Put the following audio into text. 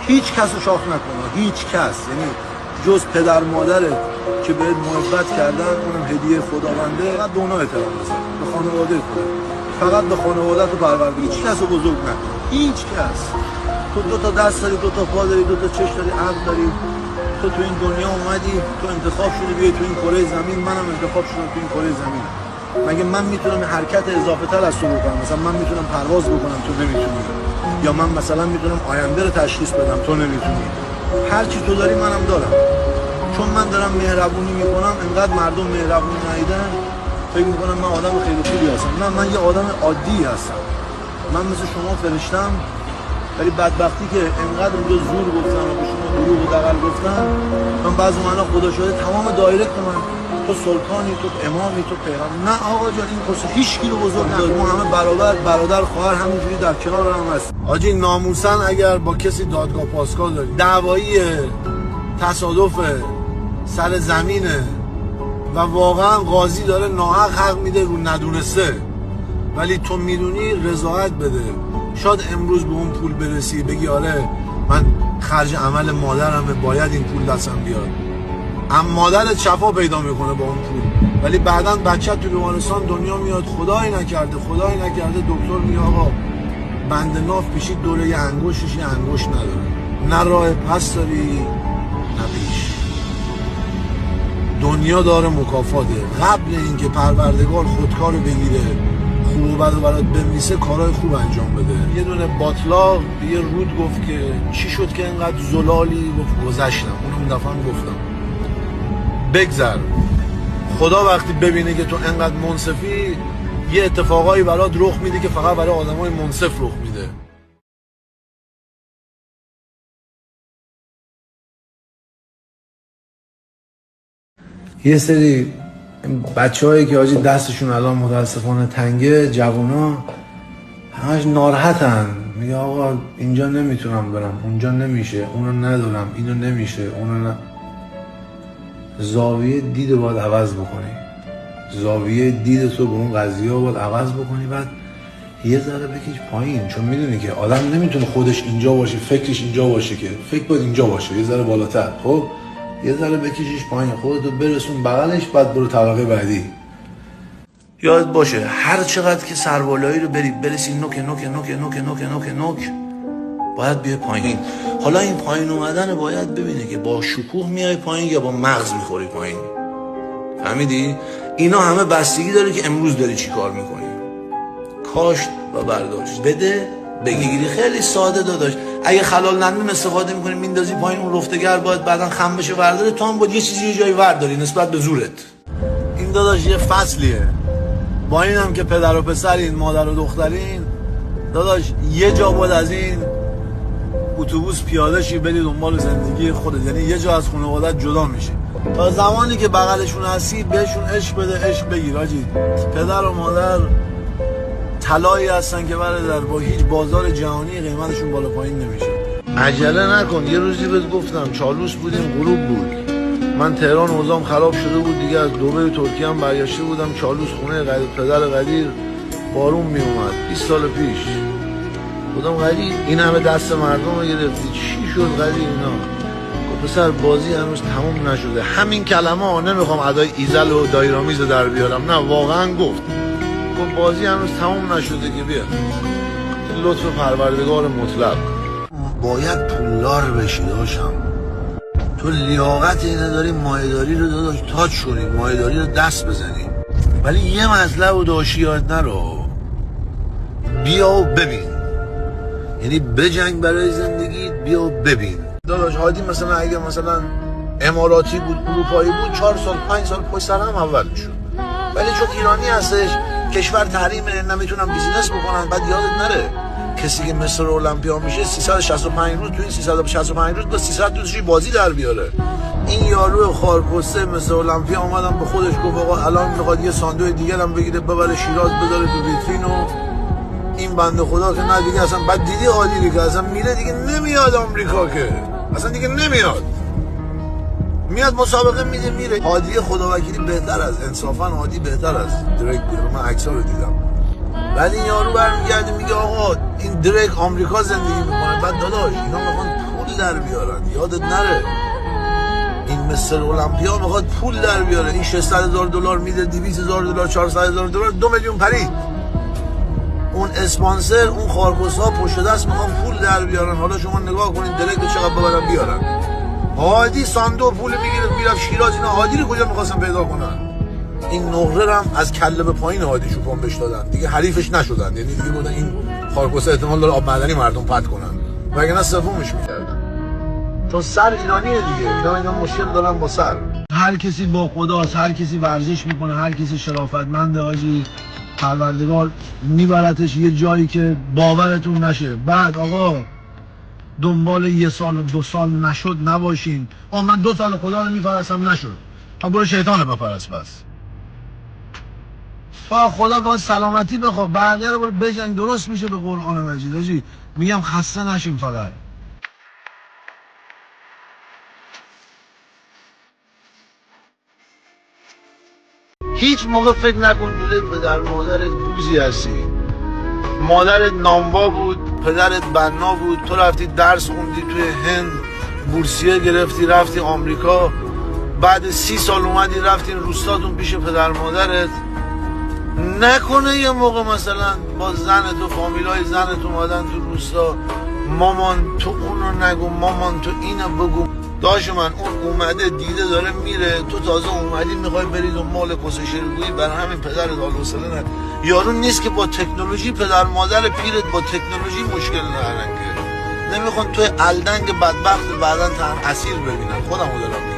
هیچ کس رو شاخ نکنه، هیچ کس، یعنی جز پدر مادرت که بهت محبت کردن، اونم هدیه خداونده. فقط به اونا احترام بذار، به خانواده خودت، فقط به خانواده‌ت و پروردگار. هیچ کس رو بزرگ نکن، هیچ کس. تو دو تا دست داری، دو تا پا داری، دو تا چشم داری، عقل داری. تو این دنیا اومدی، تو انتخاب شدی بیای تو این کره زمین، منم انتخاب شدم تو این کره زمین. مگه من میتونم حرکت اضافه تر از تو بکنم؟ مثلا من میتونم پرواز بکنم، تو نمیتونی. یا من مثلا میتونم آینده رو تشخیص بدم، تو نمیتونی. هر چی تو داری منم دارم. چون من دارم مهربونی میکنم، انقدر مردم مهربونی ندیدن فکر میکنم من آدم خیلی خوبی هستم. نه، من یه آدم عادی هستم. من مثل شما فرشتم، ولی بدبختی که انقدر اونجا زور گفتن و به شما دروغ و دغل گفتن، من بعضی موقعا خدا شده تمام دایرکت من تو سلطانی، تو امامی، تو پیغمبر. نه آقا جان، این قصه هیچ کی رو بزرگ نداره. ما همه برادر خواهر همینجوری در کنار هم هست. آجی ناموسن اگر با کسی دادگاه پاسگاه داری، دعوایی تصادف سر زمینه و واقعا قاضی داره ناحق حق میده رو ندونسته، ولی تو میدونی، رضایت بده. شاید امروز به اون پول برسی، بگی آره من خرج عمل مادرمه، باید این پول دستم بیاد. اما مادرت شفا پیدا میکنه با اون پول، ولی بعداً بچه تو بیمارستان دنیا میاد، خدایی نکرده دکتر میگه آقا بند ناف پیشید دوره یه انگشتش یه انگشت نداره. نه راه پس داری نه پیش. دنیا داره مکافاته. قبل اینکه پروردگار خودکارو بگیره، خوب و بد و برات بنویسه، کارهای خوب انجام بده. یه دونه باطلا یه رود گفت که چی شد که اینقدر زلالی؟ گفت گذشتم. اونم دفعه گفتم بگذر. خدا وقتی ببینه که تو انقدر منصفی، یه اتفاقایی برات رخ میده که فقط برای آدمای منصف رخ میده. یه سری بچه‌هایی که آجی دستشون الان متاسفانه تنگه، جوونا همش ناراحتن، میگه آقا اینجا نمیتونم برم، اونجا نمیشه، اونو ندارم، اینو نمیشه، اونو زاویه دید رو باید عوض بکنی. زاویه دید تو به اون قضیه رو باید عوض بکنی، بعد یه ذره بکش پایین. چون میدونی که آدم نمیتونه خودش اینجا باشه، فکرش اینجا باشه، که فکر باید اینجا باشه، یه ذره بالاتر. خب یه ذره بکشیش پایین، خودتو برسون بغلش، بعد برو طبقه بعدی. یاد باشه هر چقدر که سربالایی رو برسی نوک باید بیای پایین. حالا این پایین اومدن باید ببینه که با شکوه میای پایین یا با مغز میخوری پایین. فهمیدی؟ اینا همه بستگی داره که امروز داری چی کار میکنی. کاشت و برداشت، بده بگیری. خیلی ساده داداش. اگه خلال نمیم استفاده میکنی میندازی پایین، اون رفتگر باید بعدن خم بشه ورداره، تو هم باید یه چیزی یه جایی ورداری نسبت به زورت. این داداش یه فصلیه. با این هم که پدر و پسرین، مادر و دخترین، داداش یه جا باید از این اتوبوس پیاده شی بری دنبال زندگی خودت. یعنی یه جا از خانوادت جدا میشی. تا زمانی که بغلشون هستی بهشون عشق بده، عشق بگیر. آجی پدر و مادر طلایی هستن که برادر با هیچ بازار جهانی قیمتشون بالا پایین نمیشه. عجله نکن. یه روزی بهت گفتم چالوس بودیم، غروب بود، من تهران اوضاعم خراب شده بود دیگه، از دبی ترکیه هم برگشته بودم، چالوس خونه پدر قدیر، بارون می اومد 20 سال پیش. بودم قدیر این همه دست مردم رو گرفتی، چی شد قدیر اینا؟ گفت پسر بازی هنوز تموم نشده. همین کلمه ها، نمیخوام ادای ایزل و دایرامیز در بیارم، نه واقعا گفت بازی هنوز تموم نشده که بیا. لطف پروردگار مطلق. باید پولدار بشی داشتم. تو لیاقت اینه داری مایه‌داری رو داداش تاچ کنی، مایه‌داری رو دست بزنی، ولی یه مطلب رو داشتی یاد نرو. بیا و ببین، یعنی بجنگ برای زندگی، بیا و ببین. داداش هادی مثلا اگه مثلا اماراتی بود، اروپایی بود، 4 سال 5 سال پشت سر هم اول میشد، ولی چون ایرانی هستش، کشور تحریمه، نمیتونن بیزینس بکنن. بعد یادت نره کسی که مستر المپیا میشه 365 روز، تو این 365 روز با 300 روزش بازی در بیاره. این یارو خارپسته مستر المپیا اومدم به خودش گفت آقا الان میخواد یه ساندویچ دیگه هم بگیره ببره شیراز بذاره تو ویترین، و این بنده خدا که نه دیگه اصلا. بعد دیدی عادی که اصلا میره دیگه نمیاد آمریکا، که اصلا دیگه نمیاد، میاد مسابقه میده میره. هادی خداوکیلی بهتر از، انصافا هادی بهتر از دریک بیاره. من عکس‌ها رو دیدم، ولی این یارو برمیگرده میگه آقا این دریک آمریکا زندگی میکنه. بعد داداش اینا میخوان پول در بیارن. یادت نره این مستر المپیا میخواد پول در بیاره. این $600,000 میده، $200,000 $400,000 $2 میلیون پرید. اون اسپانسر اون خارکوسا پشت دست میخوان پول در بیارن. حالا شما نگاه کنین درکت چقدر ببرن بیارن. هادی صندوق پول میگیره میرفت شیراز. اینا هادی رو کجا میخواستن پیدا کنن؟ این نقره هم از کله به پایین هادی چوپان بهش دادن دیگه، حریفش نشدن. یعنی دیگه بودن این خارکوسا احتمال داره آب معدنی مردم پرت کنن، وگرنه سومش میکردن. چون سر ایرانیه دیگه، اینا مشکل دارن با سر. هر کسی با خداست، هر کسی ورزش میکنه، هر کسی شرافتمنده. حاجی پروردگار میبرتش یه جایی که باورتون نشه. بعد آقا دنبال 1 سال و 2 سال نشد نباشین. من 2 سال خدا رو میپرستم نشد، برو شیطان رو بپرست. بس خدا باید سلامتی بخواه، بقیه رو بجنگ درست میشه. به قرآن مجید حاجی میگم خسته نشیم. فقط هیچ موقع فکر نکن جلوی پدر مادرت بوزی هستی. مادرت نانوا بود، پدرت بنا بود، تو رفتی درس خوندی توی هند، بورسیه گرفتی رفتی آمریکا، بعد 30 سال اومدی رفتین روستاتون پیش پدر مادرت. نکنه یه موقع مثلا با زنت و فامیلای زنت اومدن تو روستا، مامان تو اونو نگو، مامان تو اینو بگو. داش من اون اومده دیده داره میره، تو تازه اومدی میخوای بری دنبال کسشریگویی. برای همین پدرت حال و حوصله نداره. یارو نیست که با تکنولوژی پدر مادر پیرت با تکنولوژی مشکل ندارن که نمیخوان توی الدنگ بدبخت بعدن اسیر ببینن. خودمو دارم